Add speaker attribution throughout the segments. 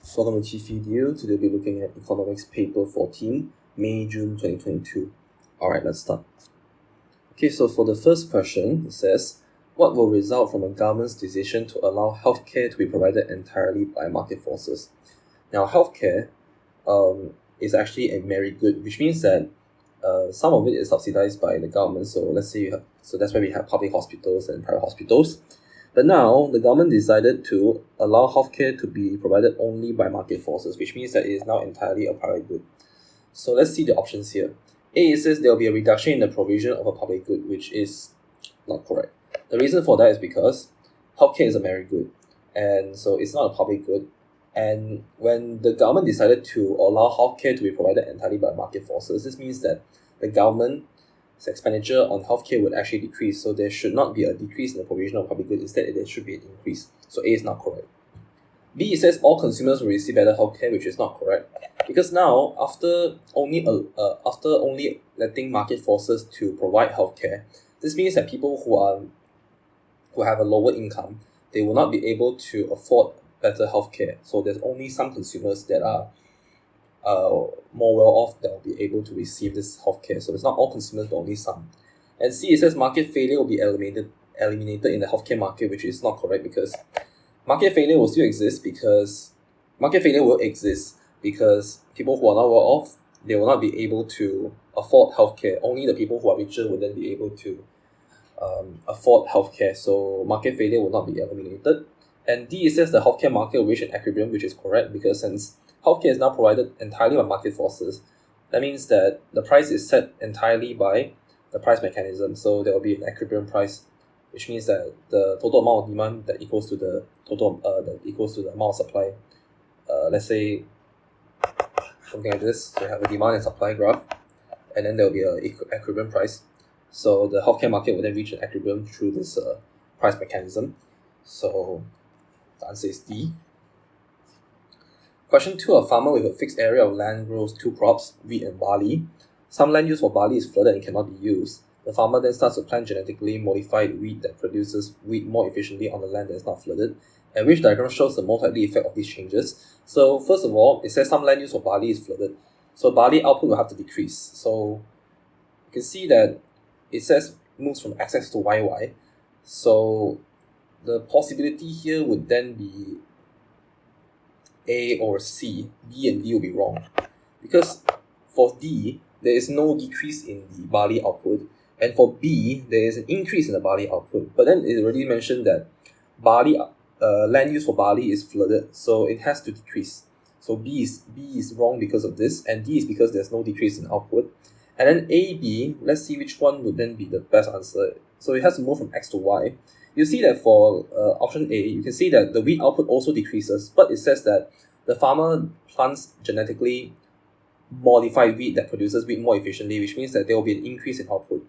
Speaker 1: Welcome to qiphyedu. Today we'll be looking at Economics Paper 14, May-June 2022. Alright, let's start. Okay, so for the first question, it says, what will result from a government's decision to allow healthcare to be provided entirely by market forces? Now, healthcare is actually a merry good, which means that some of it is subsidized by the government. So let's say that's why we have public hospitals and private hospitals. But now the government decided to allow healthcare to be provided only by market forces, which means that it is now entirely a private good. So let's see the options here. A, it says there will be a reduction in the provision of a public good, which is not correct. The reason for that is because healthcare is a merry good, and so it's not a public good. And when the government decided to allow healthcare to be provided entirely by market forces, this means that the government's expenditure on healthcare would actually decrease. So there should not be a decrease in the provision of public good. Instead, there should be an increase. So A is not correct. B, it says all consumers will receive better healthcare, which is not correct. Because now, after only letting market forces to provide healthcare, this means that people who have a lower income, they will not be able to afford better healthcare. So there's only some consumers that are more well off that will be able to receive this healthcare. So it's not all consumers, but only some. And C, it says market failure will be eliminated in the healthcare market, which is not correct, because market failure will exist because people who are not well off, they will not be able to afford healthcare. Only the people who are richer will then be able to afford healthcare. So market failure will not be eliminated. And D, it says the healthcare market will reach an equilibrium, which is correct, because since healthcare is now provided entirely by market forces, that means that the price is set entirely by the price mechanism. So there will be an equilibrium price, which means that the total amount of demand that equals to the amount of supply. Let's say something like this. So you have a demand and supply graph, and then there will be an equilibrium price. So the healthcare market will then reach an equilibrium through this price mechanism. So the answer is D. Question 2, a farmer with a fixed area of land grows 2 crops, wheat and barley. Some land used for barley is flooded and cannot be used. The farmer then starts to plant genetically modified wheat that produces wheat more efficiently on the land that is not flooded. And which diagram shows the most likely effect of these changes? So first of all, it says some land used for barley is flooded. So barley output will have to decrease. So you can see that it says moves from XX to YY. So the possibility here would then be A or C. B and D will be wrong. Because for D, there is no decrease in the barley output. And for B, there is an increase in the barley output. But then it already mentioned that land use for barley is flooded, so it has to decrease. So B is wrong because of this, and D is because there's no decrease in output. And then A, B, let's see which one would then be the best answer. So it has to move from X to Y. You see that for option A, you can see that the wheat output also decreases, but it says that the farmer plants genetically modified wheat that produces wheat more efficiently, which means that there will be an increase in output.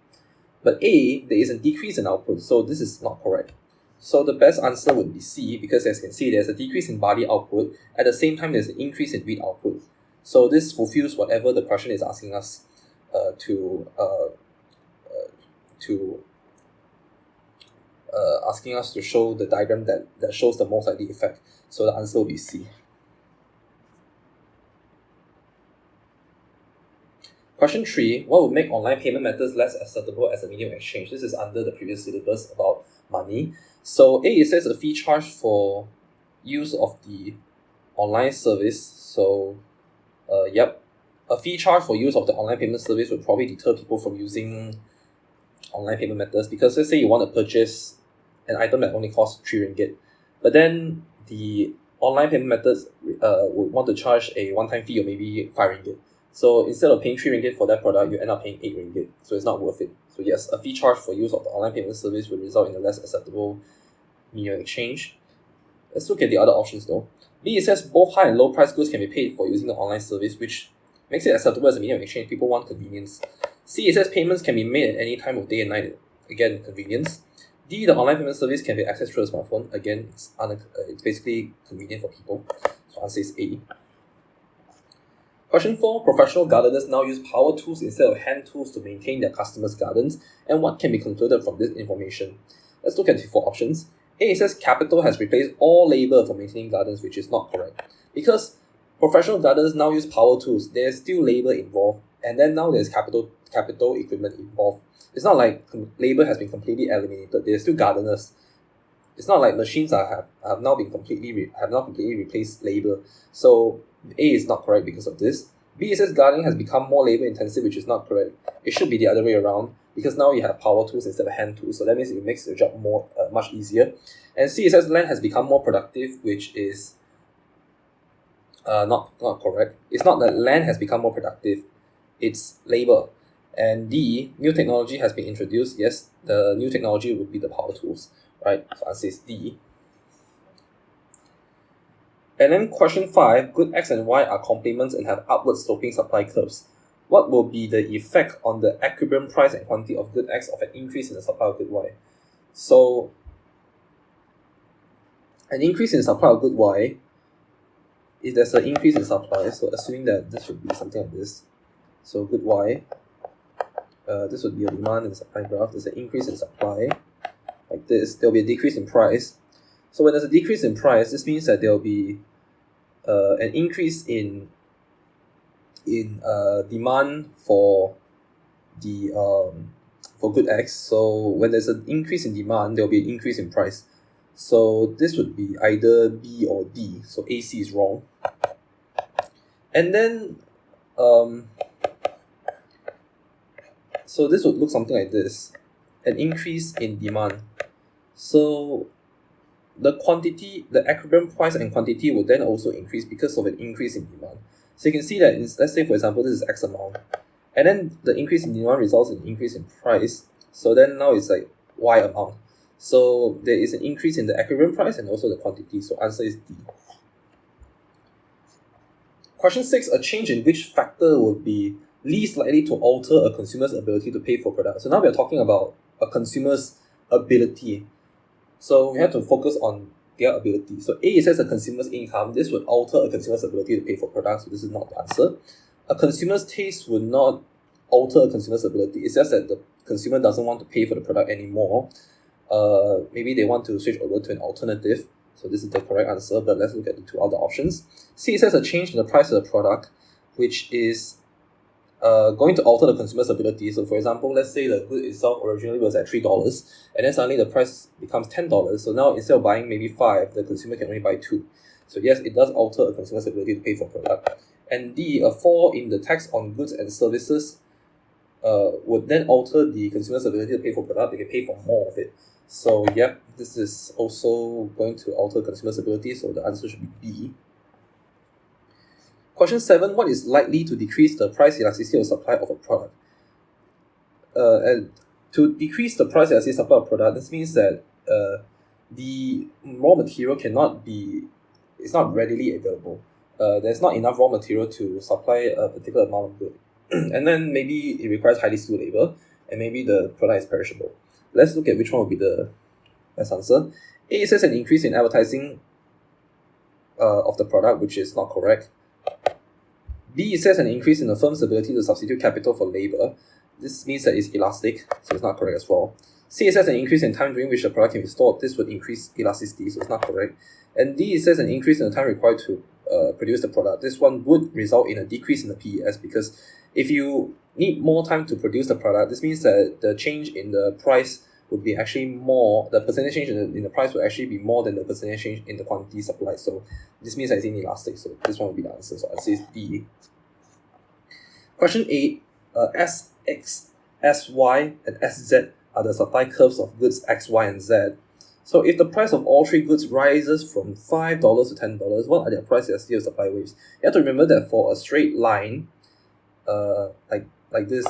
Speaker 1: But A, there is a decrease in output, so this is not correct. So the best answer would be C, because as you can see, there's a decrease in barley output. At the same time, there's an increase in wheat output. So this fulfills whatever the question is asking us asking us to show the diagram that shows the most likely effect. So the answer will be C. Question 3, what would make online payment methods less acceptable as a medium of exchange? This is under the previous syllabus about money. So A, it says a fee charged for use of the online service. So a fee charge for use of the online payment service would probably deter people from using online payment methods, because let's say you want to purchase an item that only costs 3 ringgit, but then the online payment methods would want to charge a one-time fee of maybe 5 ringgit. So instead of paying 3 ringgit for that product, you end up paying 8 ringgit. So it's not worth it. So yes, a fee charge for use of the online payment service would result in a less acceptable medium of exchange. Let's look at the other options though. B, it says both high and low price goods can be paid for using the online service, which makes it acceptable as a medium of exchange. People want convenience. C, it says payments can be made at any time of day and night. Again, convenience. D, the online payment service can be accessed through a smartphone. Again, it's basically convenient for people. So answer is A. Question 4, professional gardeners now use power tools instead of hand tools to maintain their customers' gardens, and what can be concluded from this information? Let's look at the 4 options. A says capital has replaced all labor for maintaining gardens, which is not correct. Because professional gardeners now use power tools, there's still labor involved, and then now there's capital equipment involved. It's not like labor has been completely eliminated. There's still gardeners. It's not like machines have now been completely replaced labor. So A is not correct because of this. B says gardening has become more labor intensive, which is not correct. It should be the other way around, because now you have power tools instead of hand tools. So that means it makes the job much easier. And C says land has become more productive, which is not correct. It's not that land has become more productive. It's labor. And D, new technology has been introduced. Yes, the new technology would be the power tools, right? So answer is D. And then question 5, good X and Y are complements and have upward sloping supply curves. What will be the effect on the equilibrium price and quantity of good X of an increase in the supply of good Y? So an increase in the supply of good Y, if there's an increase in supply, so assuming that this would be something like this, so good Y, this would be a demand and supply graph. There's an increase in supply, like this. There will be a decrease in price. So when there's a decrease in price, this means that there will be an increase in demand for the for good X. So when there's an increase in demand, there will be an increase in price. So this would be either B or D. So AC is wrong. And then so this would look something like this, an increase in demand. So the equilibrium price and quantity would then also increase because of an increase in demand. So you can see that, let's say for example, this is X amount, and then the increase in demand results in an increase in price. So then now it's like Y amount. So there is an increase in the equilibrium price and also the quantity. So answer is D. Question 6, a change in which factor would be least likely to alter a consumer's ability to pay for products. So now we are talking about a consumer's ability. So we have to focus on their ability. So A says a consumer's income. This would alter a consumer's ability to pay for products. So this is not the answer. A consumer's taste would not alter a consumer's ability. It's just that the consumer doesn't want to pay for the product anymore. Maybe they want to switch over to an alternative. So this is the correct answer, but let's look at the two other options. C says a change in the price of the product, which is going to alter the consumer's ability. So for example, let's say the good itself originally was at $3, and then suddenly the price becomes $10. So now instead of buying maybe 5, the consumer can only buy 2. So yes, it does alter a consumer's ability to pay for product. And D, a fall in the tax on goods and services would then alter the consumer's ability to pay for product. They can pay for more of it. So yep, this is also going to alter consumer's ability. So the answer should be B. Question 7, what is likely to decrease the price elasticity of supply of a product? And to decrease the price elasticity of supply of a product, this means that the raw material it's not readily available. There's not enough raw material to supply a particular amount of good. And then maybe it requires highly skilled labor, and maybe the product is perishable. Let's look at which one would be the best answer. A says an increase in advertising of the product, which is not correct. B says an increase in the firm's ability to substitute capital for labor. This means that it's elastic, so it's not correct as well. C says an increase in time during which the product can be stored. This would increase elasticity, so it's not correct. And D says an increase in the time required to produce the product. This one would result in a decrease in the PES, because if you need more time to produce the product, this means that the change in the price would be actually more, the percentage change in the price would actually be more than the percentage change in the quantity supplied. So this means that it's inelastic. So this one would be the answer. So I'll say it's D. Question 8, SX, SY, and SZ are the supply curves of goods X, Y, and Z. So if the price of all three goods rises from $5 to $10, what are their price elasticity of supply waves? You have to remember that for a straight line, like this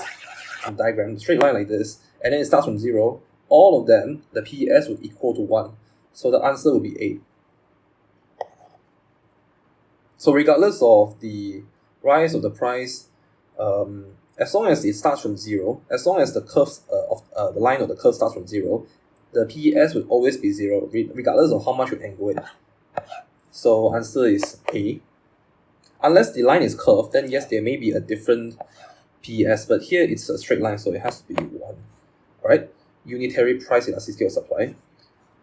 Speaker 1: diagram, straight line like this, and then it starts from 0, all of them, the PES would equal to 1. So the answer would be A. So regardless of the rise of the price, as long as it starts from 0, as long as the curves the line of the curve starts from 0, the PES would always be 0, regardless of how much you angle it. So answer is A. Unless the line is curved, then yes, there may be a different PES, but here it's a straight line, so it has to be 1. Alright? Unitary price elasticity of supply.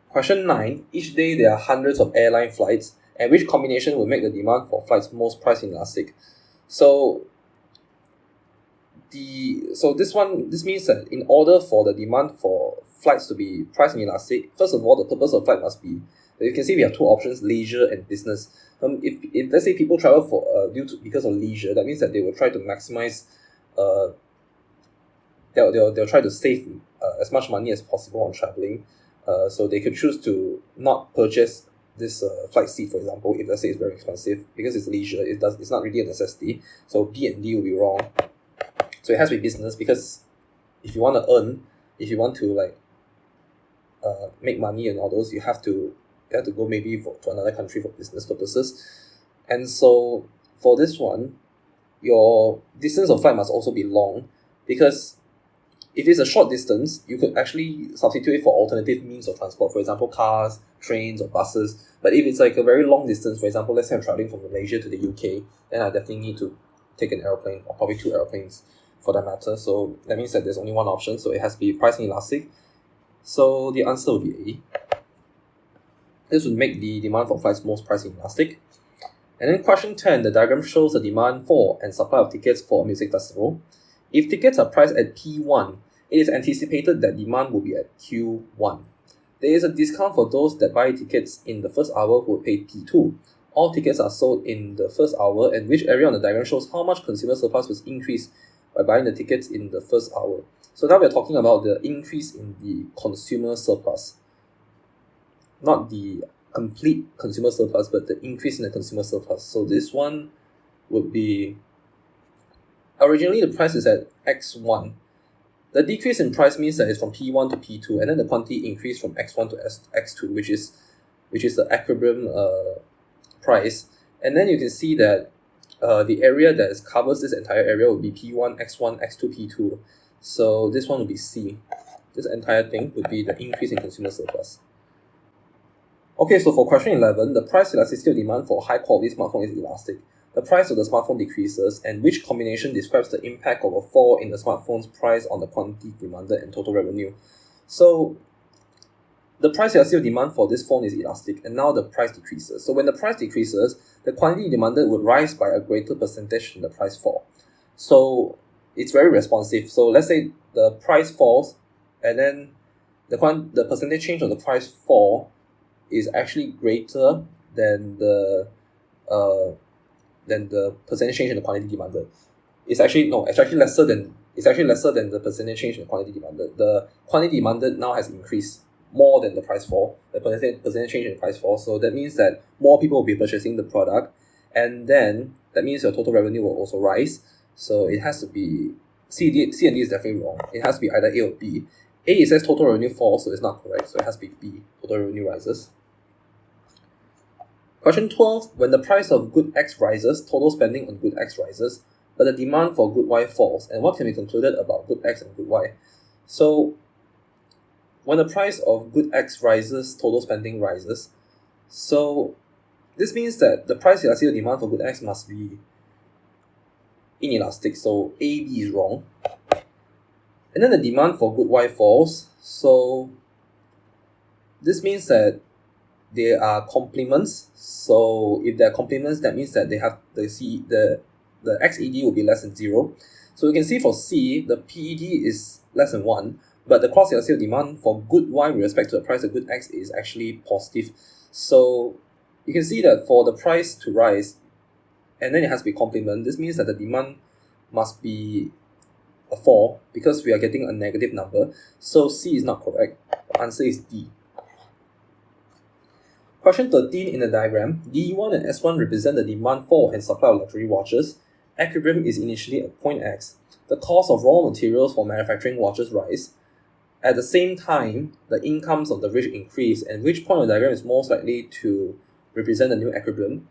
Speaker 1: Question 9. Each day there are hundreds of airline flights, and which combination will make the demand for flights most price inelastic? So this means that in order for the demand for flights to be price inelastic, first of all, the purpose of flight must be, you can see we have two options, leisure and business. If let's say people travel for because of leisure, that means that they will try to maximize, they'll try to save as much money as possible on traveling. So they could choose to not purchase this flight seat, for example, if let's say it's very expensive, because it's leisure, it's not really a necessity. So B and D will be wrong. So it has to be business, because if you want to earn, if you want to make money and all those, you have to go maybe to another country for business purposes. And so for this one, your distance of flight must also be long, because if it's a short distance, you could actually substitute it for alternative means of transport, for example, cars, trains, or buses. But if it's like a very long distance, for example, let's say I'm traveling from Malaysia to the UK, then I definitely need to take an airplane, or probably two airplanes for that matter. So that means that there's only one option, so it has to be price inelastic. So the answer will be A. This would make the demand for flights most price inelastic. And then question 10, the diagram shows the demand for and supply of tickets for a music festival. If tickets are priced at P1, it is anticipated that demand will be at Q1. There is a discount for those that buy tickets in the first hour who will pay P2. All tickets are sold in the first hour, and which area on the diagram shows how much consumer surplus was increased by buying the tickets in the first hour. So now we're talking about the increase in the consumer surplus. Not the complete consumer surplus, but the increase in the consumer surplus. So this one would be, originally the price is at X1. The decrease in price means that it's from P1 to P2, and then the quantity increased from X1 to X2, which is the equilibrium price. And then you can see that the area that covers this entire area will be P1, X1, X2, P2. So this one will be C. This entire thing would be the increase in consumer surplus. Okay, so for question 11, the price elasticity of demand for high-quality smartphone is elastic. The price of the smartphone decreases, and which combination describes the impact of a fall in the smartphone's price on the quantity demanded and total revenue? So the price elasticity of demand for this phone is elastic, and now the price decreases. So when the price decreases, the quantity demanded would rise by a greater percentage than the price fall. So it's very responsive. So let's say the price falls, and then the percentage change of the price fall is actually greater than the percentage change in the quantity demanded. It's actually lesser than the percentage change in the quantity demanded. The quantity demanded now has increased more than the price fall, the percentage change in the price fall. So that means that more people will be purchasing the product, and then that means your total revenue will also rise. So it has to be C and D is definitely wrong. It has to be either A or B. A, it says total revenue falls, so it's not correct. So it has to be B, total revenue rises. Question 12, when the price of good X rises, total spending on good X rises, but the demand for good Y falls. And what can be concluded about good X and good Y? So when the price of good X rises, total spending rises. So this means that the price elasticity of demand for good X must be inelastic. So A, B is wrong. And then the demand for good Y falls. So this means that they are complements. So if they're complements, that means that they have the XED will be less than 0. So you can see for C, the PED is less than 1, but the cross elasticity of demand for good Y with respect to the price of good X is actually positive. So you can see that for the price to rise, and then it has to be complement, this means that the demand must be a fall, because we are getting a negative number. So C is not correct. The answer is D. Question 13 in the diagram, D1 and S1 represent the demand for and supply of luxury watches. Equilibrium is initially at point X. The cost of raw materials for manufacturing watches rise. At the same time, the incomes of the rich increase, and which point of the diagram is most likely to represent the new equilibrium?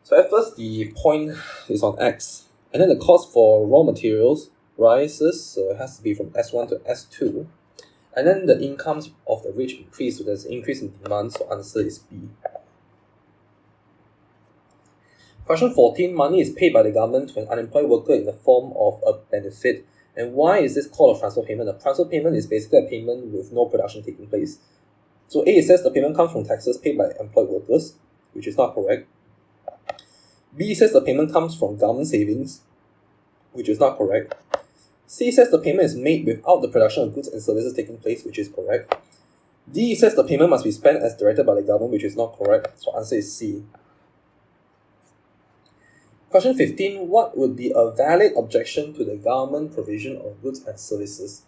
Speaker 1: So at first, the point is on X, and then the cost for raw materials rises, so it has to be from S1 to S2. And then the incomes of the rich increase, so there's an increase in demand, so answer is B. Question 14, money is paid by the government to an unemployed worker in the form of a benefit. And why is this called a transfer payment? A transfer payment is basically a payment with no production taking place. So A, it says the payment comes from taxes paid by employed workers, which is not correct. B says the payment comes from government savings, which is not correct. C says the payment is made without the production of goods and services taking place, which is correct. D says the payment must be spent as directed by the government, which is not correct. So answer is C. Question 15. What would be a valid objection to the government provision of goods and services?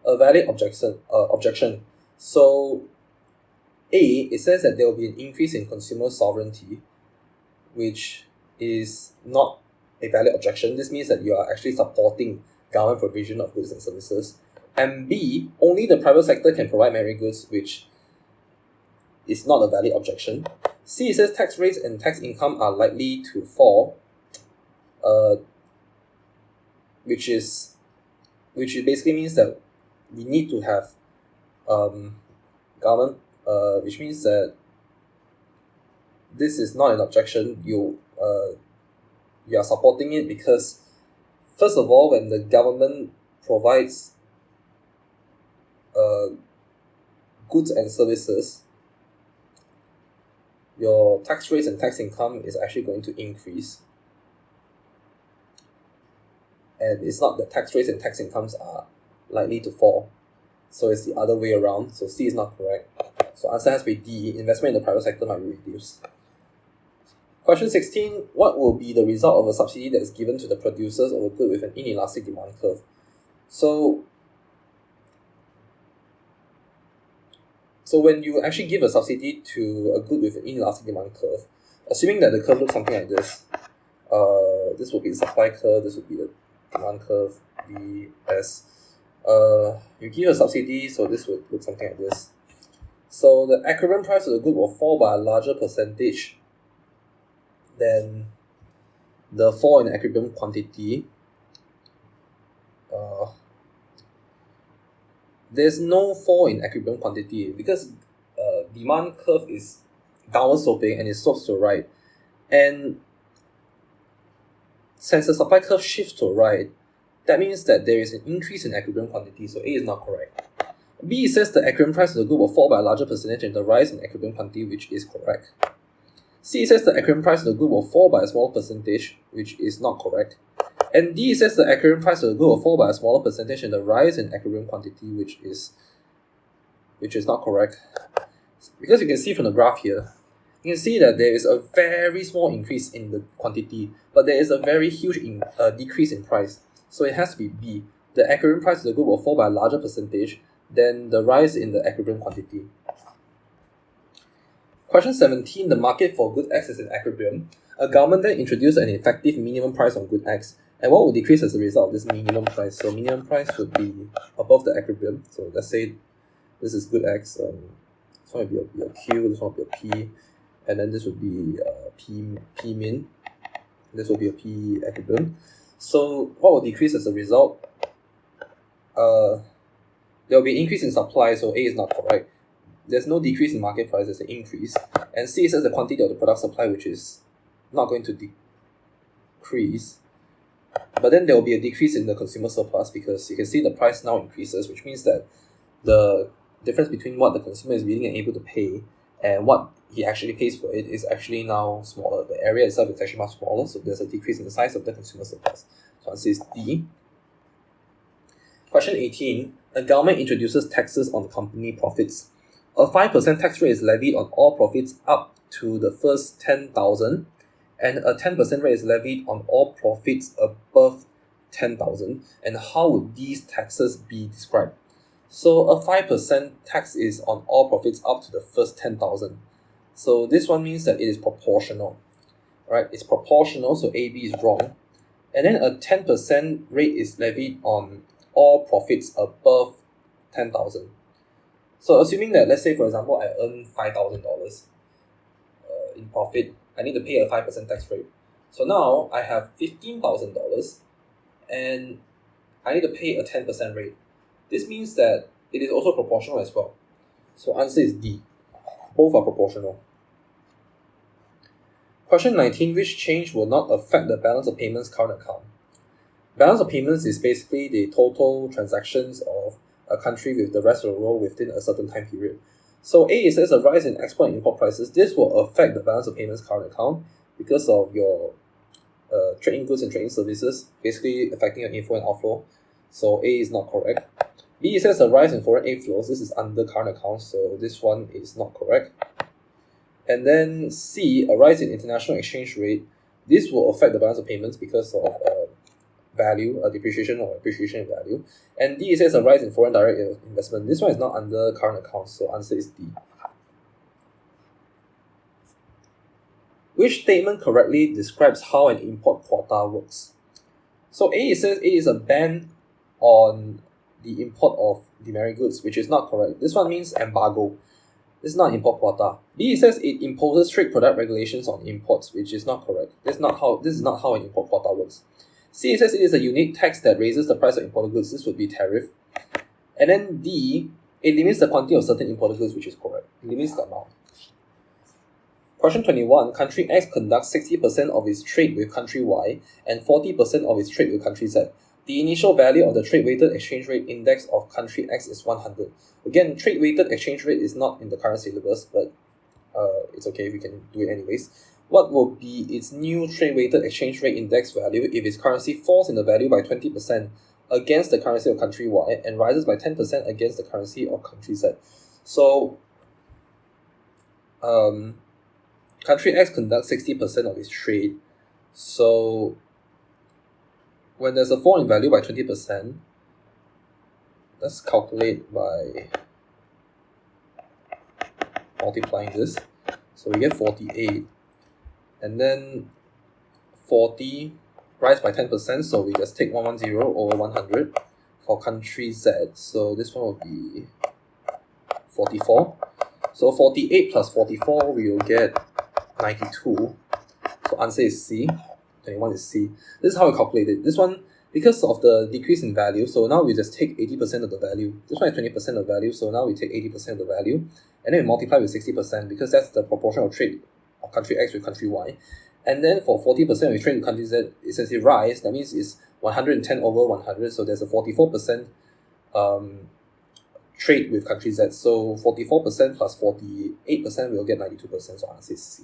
Speaker 1: A valid objection. So A, it says that there will be an increase in consumer sovereignty, which is not a valid objection. This means that you are actually supporting government provision of goods and services. And B, only the private sector can provide many goods, which is not a valid objection. C, it says tax rates and tax income are likely to fall, which basically means that we need to have government, which means that this is not an objection. You are supporting it because, first of all, when the government provides goods and services, your tax rates and tax income is actually going to increase. And it's not that tax rates and tax incomes are likely to fall. So it's the other way around. So C is not correct. So answer has to be D. Investment in the private sector might be reduced. Question 16. What will be the result of a subsidy that is given to the producers of a good with an inelastic demand curve? So when you actually give a subsidy to a good with an inelastic demand curve, assuming that the curve looks something like this, this will be the supply curve, this will be the demand curve, VS. You give a subsidy, so this would look something like this. So the equivalent price of the good will fall by a larger percentage than the fall in equilibrium quantity. There's no fall in equilibrium quantity because demand curve is downward sloping and it slopes to the right. And since the supply curve shifts to the right, that means that there is an increase in equilibrium quantity, so A is not correct. B says the equilibrium price of the good will fall by a larger percentage than the rise in equilibrium quantity, which is correct. C says the equilibrium price of the good will fall by a smaller percentage, which is not correct. And D says the equilibrium price of the good will fall by a smaller percentage than the rise in equilibrium quantity, which is not correct. Because you can see from the graph here, you can see that there is a very small increase in the quantity, but there is a very huge decrease in price. So it has to be B. The equilibrium price of the good will fall by a larger percentage than the rise in the equilibrium quantity. Question 17. The market for good X is in equilibrium. A government then introduced an effective minimum price on good X. And what will decrease as a result of this minimum price? So minimum price would be above the equilibrium. So let's say this is good X. This one would be a Q, this one would be a P. And then this would be P min. This will be a P equilibrium. So what will decrease as a result? There will be an increase in supply, so A is not correct. There's no decrease in market price, there's an increase. And C says the quantity of the product supply, which is not going to decrease. But then there will be a decrease in the consumer surplus because you can see the price now increases, which means that the difference between what the consumer is willing and able to pay and what he actually pays for it is actually now smaller. The area itself is actually much smaller, so there's a decrease in the size of the consumer surplus. So answer is D. Question 18. A government introduces taxes on company profits. A 5% tax rate is levied on all profits up to the first 10,000, and a 10% rate is levied on all profits above 10,000. And how would these taxes be described? So a 5% tax is on all profits up to the first 10,000. So this one means that it is proportional, right? It's proportional, so AB is wrong. And then a 10% rate is levied on all profits above 10,000. So assuming that, let's say for example, I earn $5,000 in profit, I need to pay a 5% tax rate. So now I have $15,000 and I need to pay a 10% rate. This means that it is also proportional as well. So answer is D. Both are proportional. Question 19. Which change will not affect the balance of payments current account? Balance of payments is basically the total transactions of a country with the rest of the world within a certain time period. So A, it says a rise in export and import prices. This will affect the balance of payments current account because of your trading goods and trading services, basically affecting your inflow and outflow. So A is not correct. B, it says a rise in foreign aid flows. This is under current account, so this one is not correct. And then C, a rise in international exchange rate. This will affect the balance of payments because of value, depreciation or appreciation in value. And D, it says a rise in foreign direct investment. This one is not under current account, so answer is D. Which statement correctly describes how an import quota works? So A, it says A is a ban on the import of demerit goods, which is not correct. This one means embargo. This is not import quota. B, it says it imposes strict product regulations on imports, which is not correct. This is not how an import quota works. C, it says it is a unique tax that raises the price of imported goods. This would be tariff. And then D, it limits the quantity of certain imported goods, which is correct. It limits the amount. Question 21. Country X conducts 60% of its trade with country Y and 40% of its trade with country Z. The initial value of the trade-weighted exchange rate index of country X is 100. Again, trade-weighted exchange rate is not in the current syllabus, but it's okay, we can do it anyways. What will be its new trade-weighted exchange rate index value if its currency falls in the value by 20% against the currency of country Y and rises by 10% against the currency of country Z? So, country X conducts 60% of its trade. So, when there's a fall in value by 20%, let's calculate by multiplying this. So we get 48. And then 40 rise by 10%, so we just take 110 over 100 for country Z. So this one will be 44. So 48 plus 44, we will get 92. So answer is C. 21 is C. This is how we calculate it. This one, because of the decrease in value, so now we just take 80% of the value. This one is 20% of value, so now we take 80% of the value. And then we multiply with 60% because that's the proportion of trade of country X with country Y. And then for 40% of trade with country Z, essentially rise, that means it's 110 over 100, so there's a 44% trade with country Z. So 44% plus 48%, we'll get 92%, so answer is C.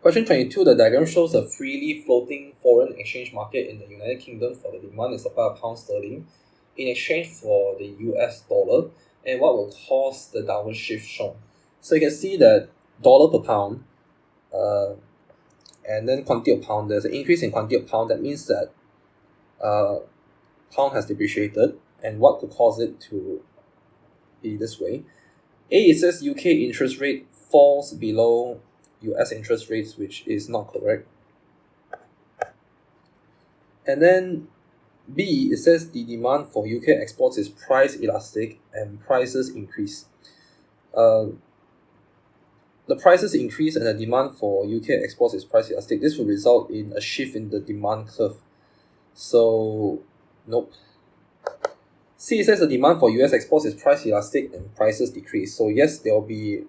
Speaker 1: Question 22, the diagram shows a freely floating foreign exchange market in the United Kingdom for the demand and supply of pound sterling in exchange for the US dollar, and what will cause the downward shift shown. So you can see that dollar per pound, and then quantity of pound, there's an increase in quantity of pound. That means that pound has depreciated, and what could cause it to be this way? A, it says UK interest rate falls below US interest rates, which is not correct. And then B, it says the demand for UK exports is price elastic and prices increase. The prices increase and the demand for UK exports is price elastic. This will result in a shift in the demand curve. So, nope. C, it says the demand for US exports is price elastic and prices decrease. So yes, there'll be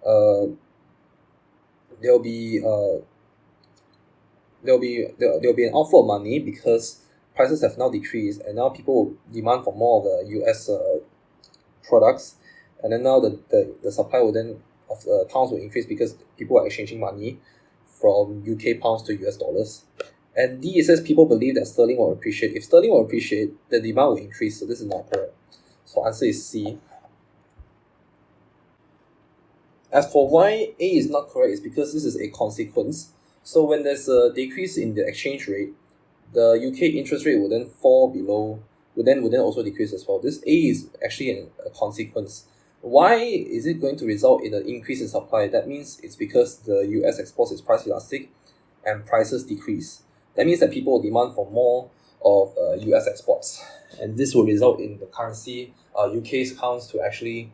Speaker 1: an outflow of money because prices have now decreased, and now people will demand for more of the US products, and then now the supply will then of pounds will increase because people are exchanging money from UK pounds to US dollars. And D, it says people believe that sterling will appreciate. If sterling will appreciate, the demand will increase, so this is not correct. So answer is C. As for why A is not correct, is because this is a consequence. So when there's a decrease in the exchange rate, the UK interest rate will then fall below, will then also decrease as well. This A is actually a consequence. Why is it going to result in an increase in supply? That means it's because the US exports is price elastic and prices decrease. That means that people will demand for more of US exports, and this will result in the currency UK pounds to actually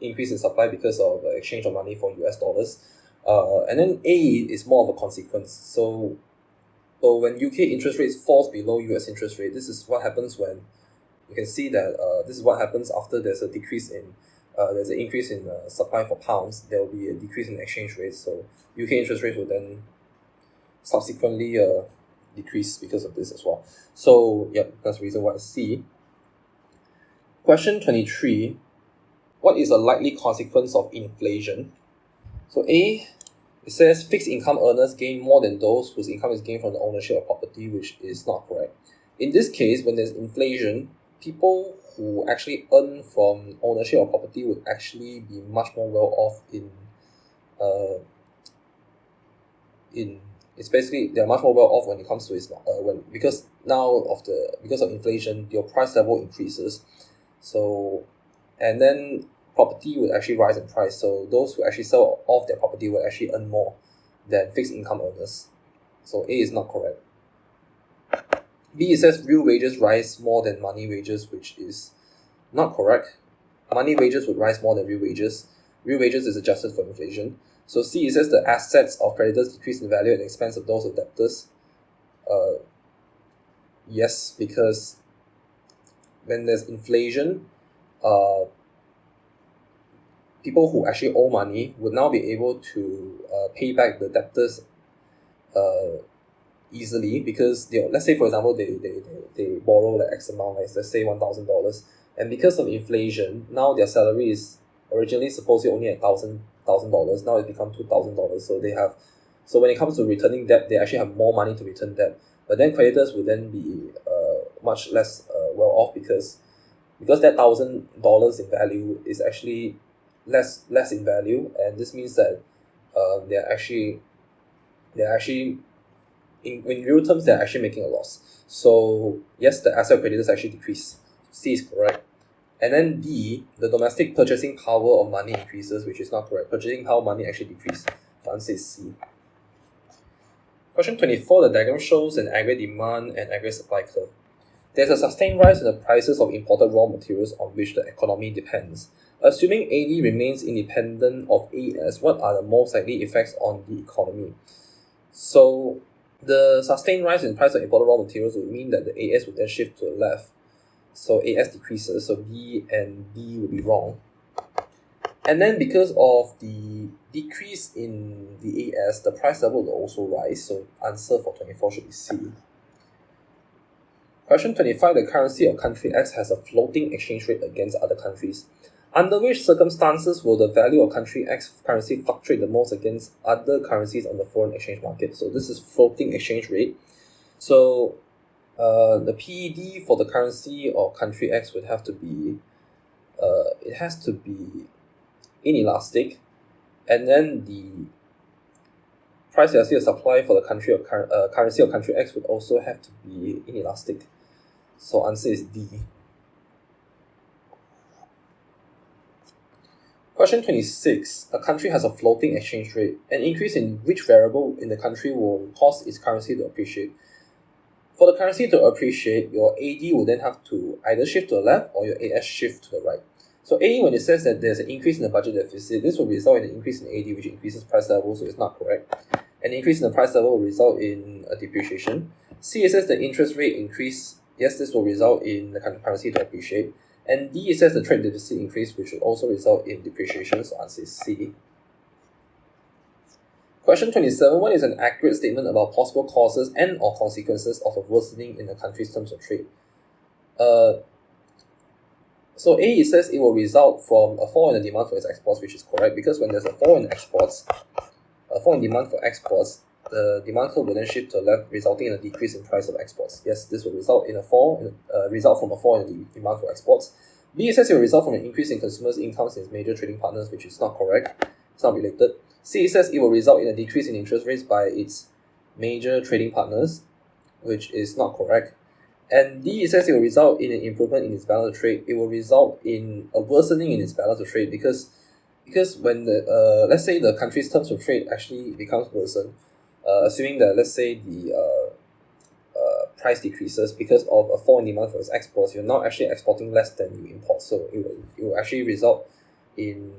Speaker 1: increase in supply because of exchange of money for US dollars. And then A is more of a consequence. So when UK interest rates falls below US interest rate, this is what happens when you can see that this is what happens after there's a decrease in there's an increase in supply for pounds. There will be a decrease in exchange rates. So UK interest rates will then subsequently decrease because of this as well. So yeah, that's the reason why it's C. Question 23. What is a likely consequence of inflation? So A, it says fixed income earners gain more than those whose income is gained from the ownership of property, which is not correct. In this case, when there's inflation, people who actually earn from ownership of property would actually be much more well off it's basically they're much more well off when it comes to because of inflation, your price level increases. So, and then property would actually rise in price. So those who actually sell off their property will actually earn more than fixed income earners. So A is not correct. B, it says real wages rise more than money wages, which is not correct. Money wages would rise more than real wages. Real wages is adjusted for inflation. So C, it says the assets of creditors decrease in value at the expense of those of debtors. Yes, because when there's inflation, people who actually owe money would now be able to pay back the debtors easily, because let's say for example they borrow like X amount, like let's say $1,000, and because of inflation, now their salary is originally supposedly only $1,000, now it becomes $2,000. So when it comes to returning debt, they actually have more money to return debt. But then creditors would then be much less well off, because that $1,000 in value is actually less in value, and this means that they're actually in real terms they're actually making a loss. So yes, the asset of creditors actually decrease. C is correct. And then D, the domestic purchasing power of money increases, which is not correct. Purchasing power of money actually decreases. The answer is C. Question 24, the diagram shows an aggregate demand and aggregate supply curve. There's a sustained rise in the prices of imported raw materials on which the economy depends. Assuming AD remains independent of AS, what are the most likely effects on the economy? So the sustained rise in price of imported raw materials would mean that the AS would then shift to the left. So AS decreases, so B and D would be wrong. And then because of the decrease in the AS, the price level will also rise, so answer for 24 should be C. Question 25, the currency of country X has a floating exchange rate against other countries. Under which circumstances will the value of country X currency fluctuate the most against other currencies on the foreign exchange market? So this is floating exchange rate. So the PED for the currency of country X would have to be, it has to be inelastic, and then the price elasticity of supply for the currency of country X would also have to be inelastic. So answer is D. Question 26. A country has a floating exchange rate. An increase in which variable in the country will cause its currency to appreciate? For the currency to appreciate, your AD will then have to either shift to the left or your AS shift to the right. So A, when it says that there's an increase in the budget deficit, this will result in an increase in AD, which increases price level, so it's not correct. An increase in the price level will result in a depreciation. C, it says the interest rate increase. Yes, this will result in the currency to appreciate. And D, it says the trade deficit increase, which will also result in depreciation, so answer is C. Question 27. What is an accurate statement about possible causes and or consequences of a worsening in the country's terms of trade? So A, it says it will result from a fall in the demand for its exports, which is correct, because when there's a fall in demand for exports, the demand curve will then shift to the left, resulting in a decrease in price of exports. Yes, this will result from a fall in the demand for exports. B, it says it will result from an increase in consumers' incomes in its major trading partners, which is not correct. It's not related. C, it says it will result in a decrease in interest rates by its major trading partners, which is not correct. And D, it says it will result in an improvement in its balance of trade. It will result in a worsening in its balance of trade because when the let's say the country's terms of trade actually becomes worsened, assuming that let's say the price decreases because of a fall in demand for its exports, you're now actually exporting less than you import, so it will actually result in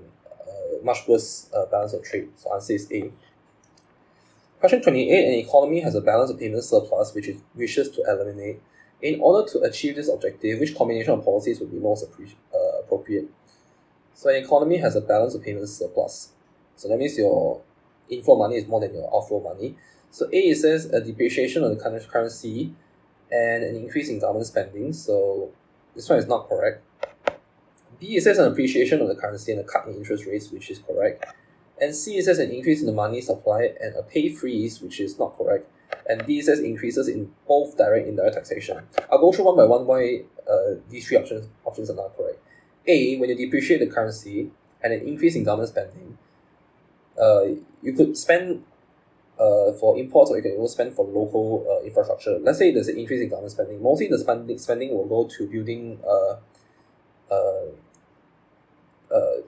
Speaker 1: much worse balance of trade. So answer is A. Question 28. An economy has a balance of payment surplus which it wishes to eliminate. In order to achieve this objective, which combination of policies would be most appropriate? So an economy has a balance of payment surplus. So that means your inflow money is more than your outflow money. So A, it says a depreciation of the currency and an increase in government spending. So this one is not correct. B, it says an appreciation of the currency and a cut in interest rates, which is correct. And C, it says an increase in the money supply and a pay freeze, which is not correct. And D says increases in both direct and indirect taxation. I'll go through one by one why these three options are not correct. A, when you depreciate the currency and an increase in government spending, you could spend for imports, or you can also spend for local infrastructure. Let's say there's an increase in government spending. Mostly the spending will go to building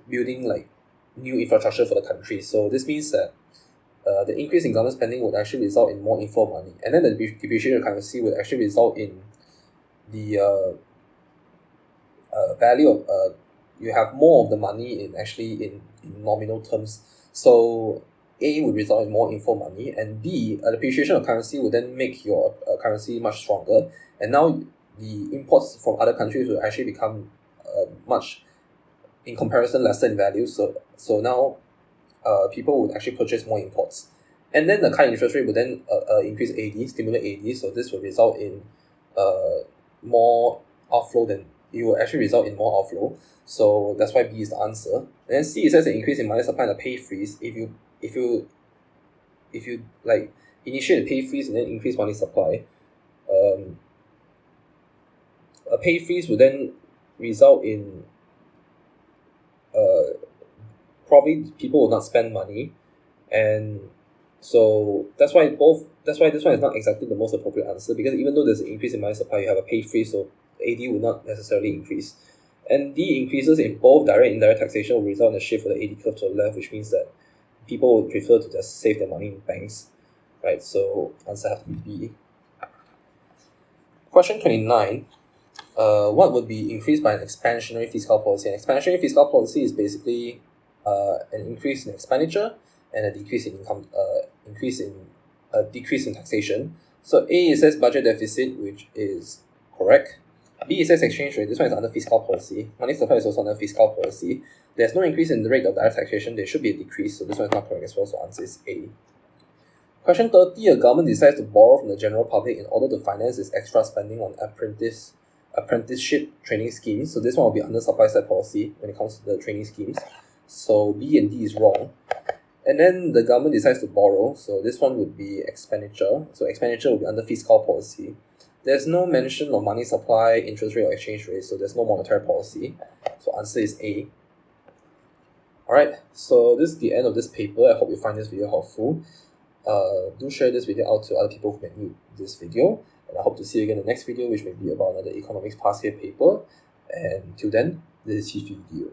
Speaker 1: building like new infrastructure for the country. So this means that the increase in government spending would actually result in more inflow of money, and then the depreciation of currency would actually result in the value of you have more of the money in nominal terms. So A would result in more inflow money, and B, depreciation of currency would then make your currency much stronger, and now the imports from other countries will actually become much, in comparison, lesser in value. So now people would actually purchase more imports. And then the cut in interest rate would then increase AD, stimulate AD, so this will result in more outflow than it will actually result in more outflow. So that's why B is the answer. And then C, it says an increase in money supply and a pay freeze. If you like initiate a pay freeze and then increase money supply, a pay freeze would then result in probably people will not spend money, and so that's why this one is not exactly the most appropriate answer, because even though there's an increase in money supply, you have a pay freeze, so AD will not necessarily increase. And D, increases in both direct and indirect taxation will result in a shift of the AD curve to the left, which means that people would prefer to just save their money in banks, right? So answer has to be B. Question 29. What would be increased by an expansionary fiscal policy? An expansionary fiscal policy is basically an increase in expenditure and a decrease in income, decrease in taxation. So A, it says budget deficit, which is correct. B, it says exchange rate. This one is under fiscal policy. Money supply is also under fiscal policy. There's no increase in the rate of direct taxation. There should be a decrease, so this one is not correct as well. So answer is A. Question 30. A government decides to borrow from the general public in order to finance its extra spending on apprenticeship training schemes. So this one will be under supply side policy when it comes to the training schemes. So B and D is wrong. And then the government decides to borrow. So this one would be expenditure. So expenditure will be under fiscal policy. There's no mention of money supply, interest rate, or exchange rate. So there's no monetary policy. So answer is A. Alright, so this is the end of this paper. I hope you find this video helpful. Do share this video out to other people who may need this video. And I hope to see you again in the next video, which may be about another economics past year paper. And till then, this is qiphyedu.